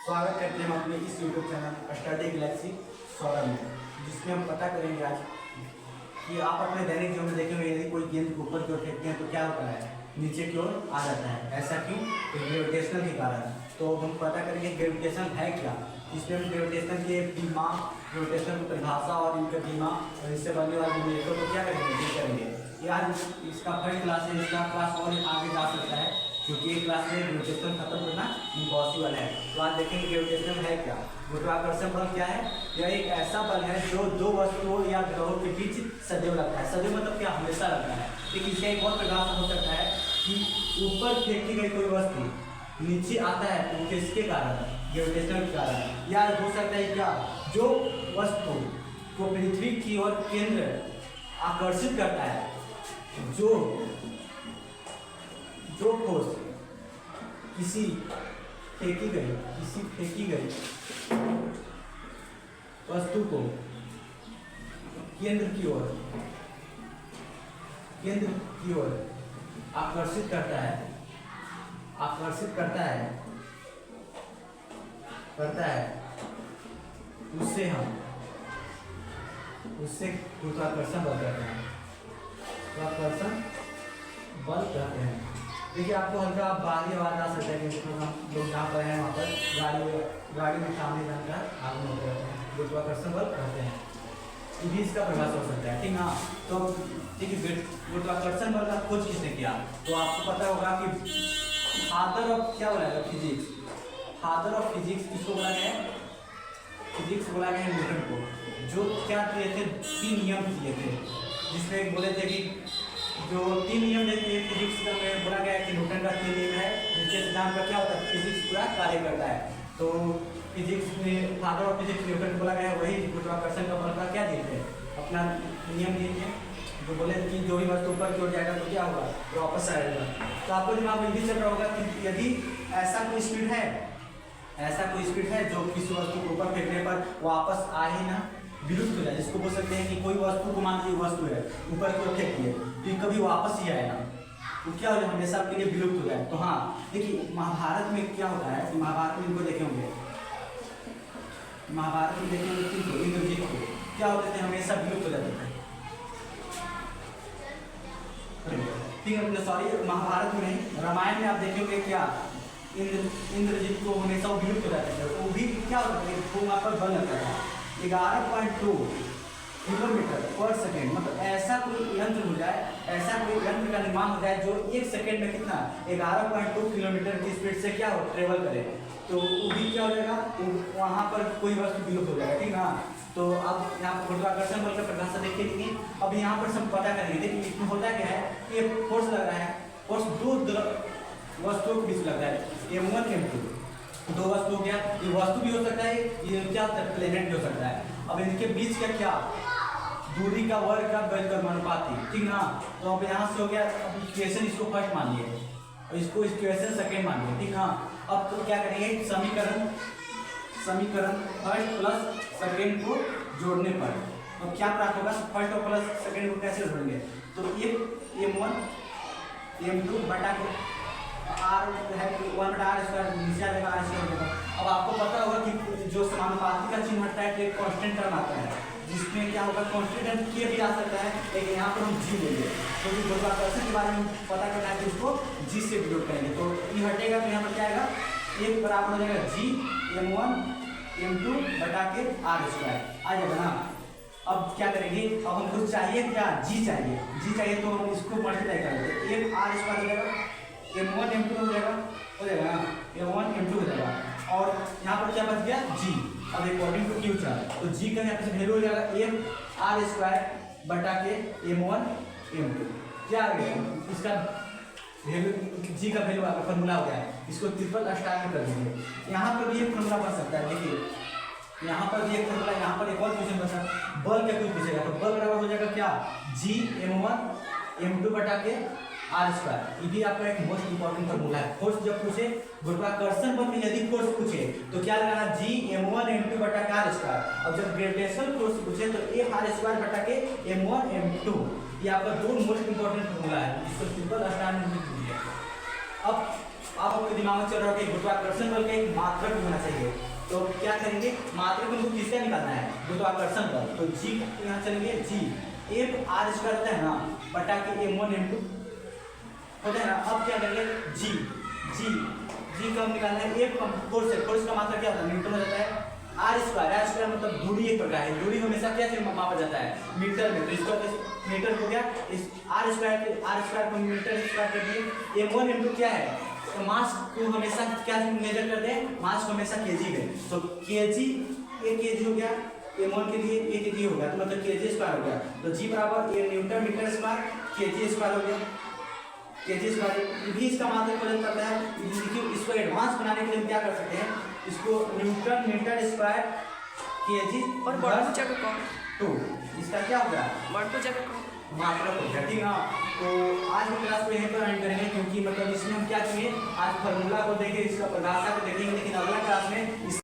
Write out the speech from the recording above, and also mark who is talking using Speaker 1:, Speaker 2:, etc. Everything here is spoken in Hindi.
Speaker 1: स्वागत करते हैं हम अपने इस YouTube channel study Galaxy Saurabh में, जिसमें हम पता करेंगे आज कि आप अपने दैनिक जीवन में देखेंगे यदि कोई गेंद को ऊपर की ओर फेंकते हैं तो क्या होता है, नीचे की ओर आ जाता है। ऐसा क्यों? तो ग्रेविटेशनल के कारण। तो हम पता करेंगे ग्रेविटेशन है क्या, इसमें हम ग्रेविटेशन के दिमाग, ग्रेविटेशन की परिभाषा और इनका दिमाग और इससे बनने वाले जनरेटर को क्या करेंगे ये आज इसका फर्स्ट क्लास है। इसका क्लास और आगे जा सकता है क्योंकि एक क्लास में ग्रेविटेशन खत्म करना इम्पॉसिबल है। तो आज देखेंगे ग्रेविटेशन है क्या। गुरुत्वाकर्षण बल क्या है? यह एक ऐसा बल है जो दो वस्तुओं या ग्रहों के बीच सदैव लगता है। सदैव मतलब क्या? हमेशा लगता है। लेकिन इसका एक और प्रकार हो सकता है कि ऊपर फेंकी गई कोई वस्तु नीचे आता है तो किसके कारण? ग्रेविटेशन के कारण। या हो सकता है क्या, जो वस्तु को पृथ्वी की ओर केंद्र आकर्षित करता है, जो फोर्स किसी फेंकी गई वस्तु को केंद्र की ओर आकर्षित करता है उससे गुरुत्वाकर्षण बल कहते हैं। गुरुत्वाकर्षण बल कहते हैं। देखिए आपको हल्का बाहरी आवाज आ सकता है क्योंकि हम लोग जहाँ पर हैं वहाँ पर गाड़ी में सामने जाकर आगे होते रहते हैं। गुरुत्वाकर्षण बल कहते हैं। ये भी इसका प्रभाव हो सकता है, ठीक ना। तो देखिए गुरुत्वाकर्षण बल का खोज किसने किया? तो आपको पता होगा कि फादर ऑफ क्या बोला गया? फिजिक्स। फादर ऑफ फिजिक्स किसको बोला गया है? फिजिक्स बोला गया है न्यूटन को, जो क्या किए थे? 3 नियम दिए थे, जिसमें बोले थे कि जो 3 नियम देते हैं फिजिक्स में, बोला गया है कि न्यूटन का 3 नियम है जिसके सिद्धांत पर क्या होता है? फिजिक्स पूरा कार्य करता है। तो फिजिक्स में फादर ऑफ फिजिक्स न्यूटन बोला गया है, वही गुरुत्वाकर्षण का बल का क्या दिए थे? अपना नियम दिए थे, जो बोले कि जो भी वस्तु ऊपर की ओर जाएगा तो क्या होगा? तो वापस आएगा। तो आपको दिमाग में भी चल रहा होगा कि यदि ऐसा कोई स्पीड है जो किसी वस्तु को ऊपर फेंकने पर वापस आ ही ना, विलुप्त हो जाए, जिसको बोल सकते हैं कि कोई वस्तु को मान लीजिए वस्तु है ऊपर की ओर फेंकी है तो ये कभी वापस ही आएगा, तो क्या हो जाए? हमेशा के लिए विलुप्त हो जाए। तो हाँ देखिए महाभारत में क्या होता है कि महाभारत में इनको देखे होंगे, इंद्रजीत को क्या होते थे? हमेशा विलुप्त हो जाते थे। ठीक है, सॉरी महाभारत में नहीं, रामायण में आप देखेंगे क्या इंद्रजीत को हमेशा विलुप्त हो जाते थे। वो भी क्या होता है? वहाँ पर बल लगता था 11.2 किलोमीटर पर सेकेंड। मतलब ऐसा कोई यंत्र हो जाए, ऐसा कोई यंत्र का निर्माण हो जाए जो 1 सेकेंड में कितना 11.2 किलोमीटर की स्पीड से क्या हो ट्रेवल करे, तो वो भी क्या हो जाएगा? तो वहाँ पर कोई वस्तु विलुप्त हो जाएगा, ठीक ना। तो अब यहाँ पर गुरुत्वाकर्षण बल का परिभाषा देखिए। लेकिन अब यहाँ पर सब पता करेंगे। देखिए इसमें होता क्या है, ये फोर्स लग रहा है, फोर्स दो वस्तुओं के बीच लगता है, M1 M2, दो वस्तु क्या? ये वस्तु भी हो सकता है, ये क्या प्लेनेट भी हो सकता है। अब इनके बीच का क्या दूरी का वर्ग का अनुपात है, ठीक ना। तो अब यहाँ से हो गया, अब इक्वेशन इसको फर्स्ट मान लिए और इसको इक्वेशन सेकंड मान लिए, ठीक ना। अब तो क्या करेंगे? समीकरण फर्स्ट प्लस सेकंड को जोड़ने पर अब क्या प्राप्त होगा? फर्स्ट और प्लस सेकंड को कैसे जोड़ेंगे? तो ये M1 M2 बटा के R है 1/r² नीचे आ जाएगा r²। अब आपको पता होगा कि जो समानुपाती का चिन्ह हटता है तो एक कांस्टेंट टर्म आता है, जिसमें क्या होगा? कांस्टेंट टर्म के भी आ सकता है, लेकिन यहाँ पर हम g लेंगे क्योंकि तो गुरुत्वाकर्षण के बारे में पता करना है तो उसको g से डिनोट करेंगे। तो ये हटेगा तो यहाँ पर क्या आएगा? 1 बराबर हो जाएगा g M1 M2 बटा के r² आ जाएगा ना। अब क्या करेंगे? अब हमको चाहिए क्या? g चाहिए तो हम इसको मल्टीप्लाई करेंगे, 1 r² हो जाएगा, M1 M2 हो जाएगा ना, M1 M2 हो जाएगा। और यहाँ पर क्या बच गया? g। अब अकॉर्डिंग टू क्यू चार्ज तो g का यहाँ पे वैल्यू हो जाएगा 1 r² बटा के M1 M2। क्या आ गया? इसका वैल्यू g का वैल्यू आपका फॉर्मूला हो गया है, इसको ट्रिपल स्टार में कर दीजिए। यहाँ पर भी एक फॉर्मूला बन सकता है। देखिए यहाँ पर भी एक फॉर्मूला, यहाँ पर एक और क्वेश्चन बन सकता है, बल का क्यों पूछेगा? तो बल बराबर हो जाएगा क्या? g M1 M2 बटा के r²। ये भी आपका एक मोस्ट इंपॉर्टेंट फॉर्मूला है। फोर्स जब पूछे, गुरुत्वाकर्षण बल में यदि फोर्स पूछे तो क्या लगाना? g M1 M2 बटा के r²। अब जब ग्रेविटेशनल फोर्स पूछे तो a r² बटा के M1 M2। ये आपका दो मोस्ट इंपॉर्टेंट फॉर्मूला है, इसको सिंपल स्टार में लिख दीजिए। अब अब आपके दिमाग में चल रहा है कि गुरुत्वाकर्षण बल का एक मात्रक होना चाहिए। तो क्या करेंगे, मात्रक हमको किसका निकालना है, गुरुत्वाकर्षण बल। तो जी यहाँ चलेंगे, जी एक आर स्क्वायर होता है ना बटा के m1 m2 होता है ना। अब क्या करेंगे, जी जी जी का हम निकालना है, एक फोर्स का मात्रा क्या होता है, न्यूटन हो जाता है। आर स्क्वायर मतलब दूरी एक प्रकार है, दूरी हमेशा क्या से मापा जाता है, मीटर में। तो इसका मीटर हो गया, इस आर स्क्वायर को मीटर स्क्वायर कर दिए। m1 m2 क्या है, तो मास को हमेशा क्या मेजर करते हैं, मास को हमेशा केजी में। तो केजी एक केजी हो गया, m1 के लिए एक केजी हो गया, तो मतलब केजी स्क्वायर हो गया। तो जी बराबर a newton metre square KG square हो गया, केजी स्क्वायर भी इसका मात्रक प्रदान करता है। देखिए इसको एडवांस बनाने के लिए हम क्या कर सकते हैं, इसको न्यूटन मीटर स्क्वायर केजी
Speaker 2: और बड़पूजा का कौन,
Speaker 1: तो इसका क्या होगा,
Speaker 2: बड़पूजा का कौन
Speaker 1: मात्रक हो गया, ठीक है। तो आज की क्लास को यहीं पर एंड करेंगे, क्योंकि मतलब इसमें हम क्या किए, आज फार्मूला को देखेंगे, इसका परिभाषा को देखेंगे, लेकिन अगला क्लास में